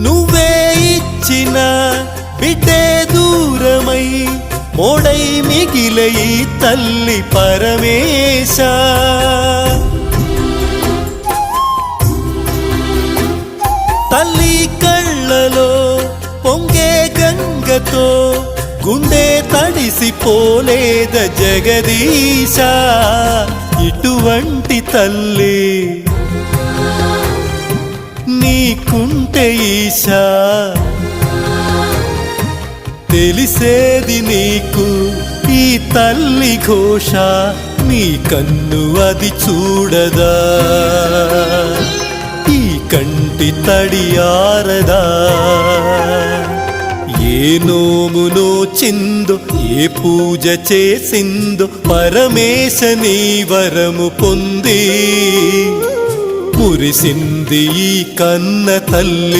నువ్వే ఇచ్చిన బిడ్డే దూరమై మోడై మిగిలే ఈ తల్లి పరమేశ. తల్లి కళ్ళలో పొంగే గంగతో గుండె తడిసిపోలేద జగదీశ. ఇటువంటి తల్లి నీకుంటే ఈశా, తెలిసేది నీకు ఈ తల్లి ఘోష. నీ కన్ను అది చూడదా, ఈ కంటి తడి ఆరదా. ఏ నోమునో చిందో, ఏ పూజ చేసిందో పరమేశ నీ వరము పొంది మురిసింది ఈ కన్న తల్లి.